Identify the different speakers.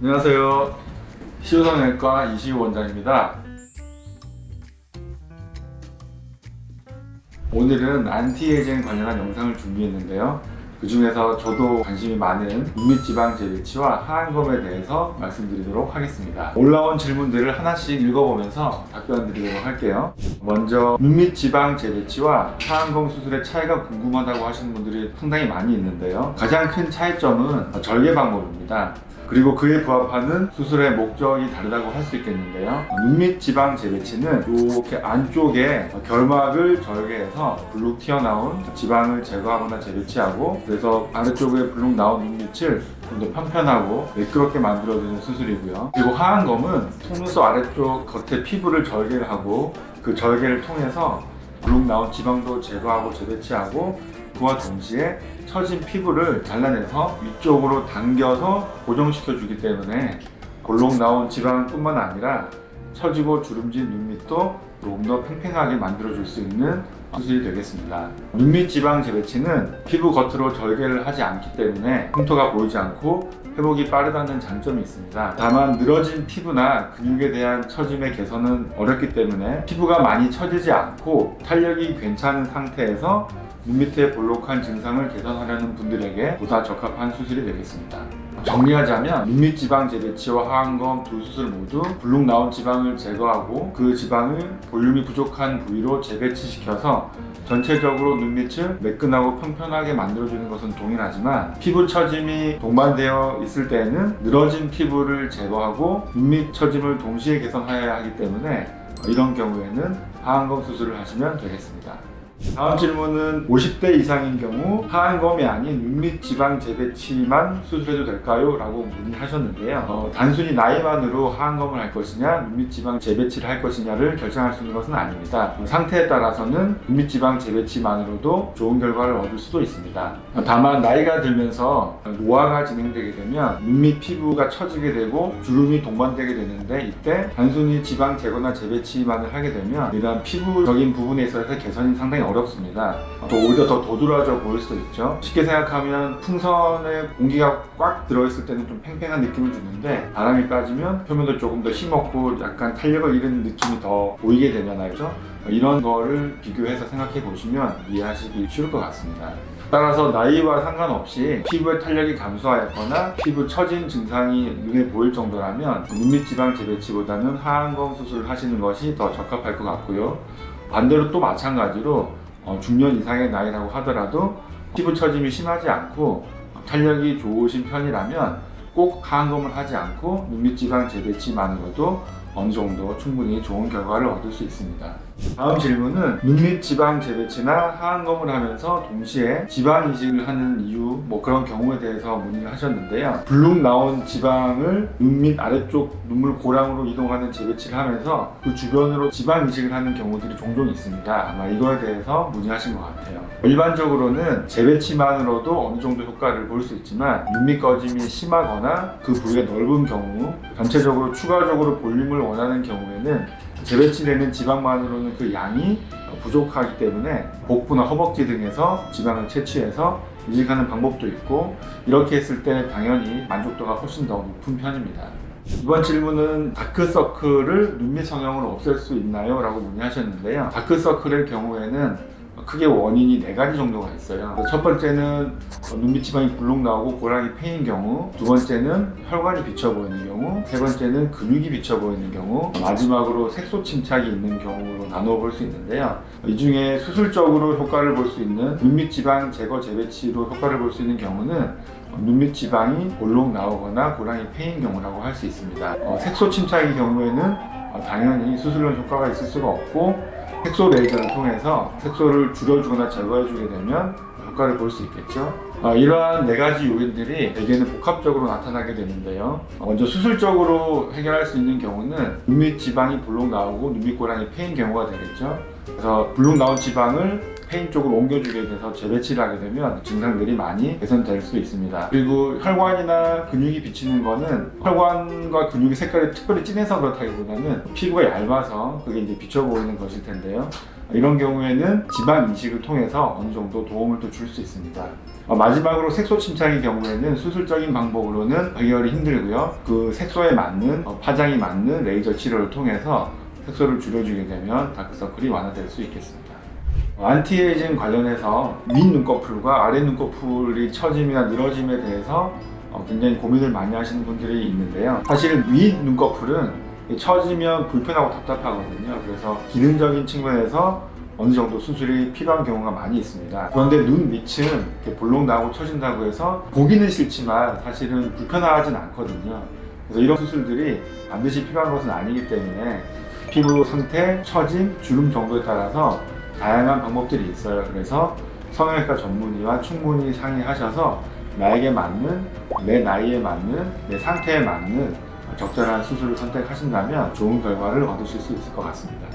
Speaker 1: 안녕하세요. 시우성형외과 이시우 원장입니다. 오늘은 안티에이징 관련한 영상을 준비했는데요. 그 중에서 저도 관심이 많은 눈밑지방 재배치와 하안검에 대해서 말씀드리도록 하겠습니다. 올라온 질문들을 하나씩 읽어보면서 답변드리도록 할게요. 먼저 눈밑지방 재배치와 하안검 수술의 차이가 궁금하다고 하시는 분들이 상당히 많이 있는데요. 가장 큰 차이점은 절개 방법입니다. 그리고 그에 부합하는 수술의 목적이 다르다고 할 수 있겠는데요. 눈밑지방 재배치는 이렇게 안쪽에 결막을 절개해서 블룩 튀어나온 지방을 제거하거나 재배치하고, 그래서 아래쪽에 블룩 나온 눈밑을 좀 더 편편하고 매끄럽게 만들어주는 수술이고요. 그리고 하안검은 속눈썹 아래쪽 겉에 피부를 절개를 하고, 그 절개를 통해서 블룩 나온 지방도 제거하고 재배치하고, 그와 동시에 처진 피부를 잘라내서 위쪽으로 당겨서 고정시켜 주기 때문에 볼록 나온 지방뿐만 아니라 처지고 주름진 눈밑도 조금 더 팽팽하게 만들어 줄 수 있는 수술이 되겠습니다. 눈밑 지방 재배치는 피부 겉으로 절개를 하지 않기 때문에 흉터가 보이지 않고 회복이 빠르다는 장점이 있습니다. 다만 늘어진 피부나 근육에 대한 처짐의 개선은 어렵기 때문에 피부가 많이 처지지 않고 탄력이 괜찮은 상태에서 눈밑의 볼록한 증상을 개선하려는 분들에게 보다 적합한 수술이 되겠습니다. 정리하자면 눈밑 지방 재배치와 하안검 두 수술 모두 블룩 나온 지방을 제거하고, 그 지방을 볼륨이 부족한 부위로 재배치시켜서 전체적으로 눈밑을 매끈하고 평평하게 만들어주는 것은 동일하지만, 피부 처짐이 동반되어 있을 때에는 늘어진 피부를 제거하고 눈밑 처짐을 동시에 개선해야 하기 때문에 이런 경우에는 하안검 수술을 하시면 되겠습니다. 다음 질문은 50대 이상인 경우 하안검이 아닌 눈밑 지방 재배치만 수술해도 될까요? 라고 문의하셨는데요. 단순히 나이만으로 하안검을 할 것이냐 눈밑 지방 재배치를 할 것이냐를 결정할 수 있는 것은 아닙니다. 상태에 따라서는 눈밑 지방 재배치만으로도 좋은 결과를 얻을 수도 있습니다. 다만 나이가 들면서 노화가 진행되게 되면 눈밑 피부가 처지게 되고 주름이 동반되게 되는데, 이때 단순히 지방 제거나 재배치만을 하게 되면 이런 피부적인 부분에 있어서 개선이 상당히 어렵습니다. 또 오히려 더 도드라져 보일 수도 있죠. 쉽게 생각하면 풍선에 공기가 꽉 들어있을 때는 좀 팽팽한 느낌을 주는데, 바람이 빠지면 표면도 조금 더 힘없고 약간 탄력을 잃은 느낌이 더 보이게 되잖아요. 그렇죠? 이런 거를 비교해서 생각해 보시면 이해하시기 쉬울 것 같습니다. 따라서 나이와 상관없이 피부의 탄력이 감소하였거나 피부 처진 증상이 눈에 보일 정도라면 눈밑 지방 재배치보다는 하안검 수술을 하시는 것이 더 적합할 것 같고요. 반대로 또 마찬가지로 중년 이상의 나이라고 하더라도 피부 처짐이 심하지 않고 탄력이 좋으신 편이라면 꼭 하안검을 하지 않고 눈밑 지방 재배치만으로도 어느 정도 충분히 좋은 결과를 얻을 수 있습니다. 다음 질문은 눈밑 지방 재배치나 하안검을 하면서 동시에 지방 이식을 하는 이유, 그런 경우에 대해서 문의를 하셨는데요. 블룩 나온 지방을 눈밑 아래쪽 눈물 고랑으로 이동하는 재배치를 하면서 그 주변으로 지방 이식을 하는 경우들이 종종 있습니다. 아마 이거에 대해서 문의하신 것 같아요. 일반적으로는 재배치만으로도 어느 정도 효과를 볼 수 있지만, 눈밑 꺼짐이 심하거나 그 부위가 넓은 경우, 전체적으로 추가적으로 볼륨을 원하는 경우에는 재배치되는 지방만으로는 그 양이 부족하기 때문에 복부나 허벅지 등에서 지방을 채취해서 이식하는 방법도 있고, 이렇게 했을 때 당연히 만족도가 훨씬 더 높은 편입니다. 이번 질문은 다크서클을 눈밑 성형으로 없앨 수 있나요? 라고 문의하셨는데요. 다크서클의 경우에는 크게 원인이 4가지 정도가 있어요. 첫 번째는 눈밑 지방이 불룩 나오고 고랑이 패인 경우, 두 번째는 혈관이 비쳐 보이는 경우, 세 번째는 근육이 비쳐 보이는 경우, 마지막으로 색소 침착이 있는 경우로 나누어 볼 수 있는데요. 이 중에 수술적으로 효과를 볼 수 있는 눈밑 지방 제거 재배치로 효과를 볼 수 있는 경우는 눈밑 지방이 볼록 나오거나 고랑이 패인 경우라고 할 수 있습니다. 색소 침착의 경우에는 당연히 수술로 효과가 있을 수가 없고, 색소 레이저를 통해서 색소를 줄여주거나 제거해주게 되면 효과를 볼 수 있겠죠. 이러한 4가지 요인들이 대개는 복합적으로 나타나게 되는데요. 먼저 수술적으로 해결할 수 있는 경우는 눈밑 지방이 볼록 나오고 눈밑 고랑이 패인 경우가 되겠죠. 그래서 볼록 나온 지방을 패인 쪽으로 옮겨주게 돼서 재배치를 하게 되면 증상들이 많이 개선될 수 있습니다. 그리고 혈관이나 근육이 비치는 거는 혈관과 근육의 색깔이 특별히 진해서 그렇다기보다는 피부가 얇아서 그게 이제 비쳐 보이는 것일 텐데요. 이런 경우에는 지방 이식을 통해서 어느 정도 도움을 또 줄 수 있습니다. 마지막으로 색소 침착의 경우에는 수술적인 방법으로는 해결이 힘들고요. 그 색소에 맞는 파장이 맞는 레이저 치료를 통해서 색소를 줄여주게 되면 다크서클이 완화될 수 있겠습니다. 안티에이징 관련해서 윗 눈꺼풀과 아래 눈꺼풀이 처짐이나 늘어짐에 대해서 굉장히 고민을 많이 하시는 분들이 있는데요. 사실 윗 눈꺼풀은 처지면 불편하고 답답하거든요. 그래서 기능적인 측면에서 어느 정도 수술이 필요한 경우가 많이 있습니다. 그런데 눈 밑은 이렇게 볼록 나고 처진다고 해서 보기는 싫지만 사실은 불편하진 않거든요. 그래서 이런 수술들이 반드시 필요한 것은 아니기 때문에 피부 상태, 처짐, 주름 정도에 따라서 다양한 방법들이 있어요. 그래서 성형외과 전문의와 충분히 상의하셔서 나에게 맞는, 내 나이에 맞는, 내 상태에 맞는 적절한 수술을 선택하신다면 좋은 결과를 얻으실 수 있을 것 같습니다.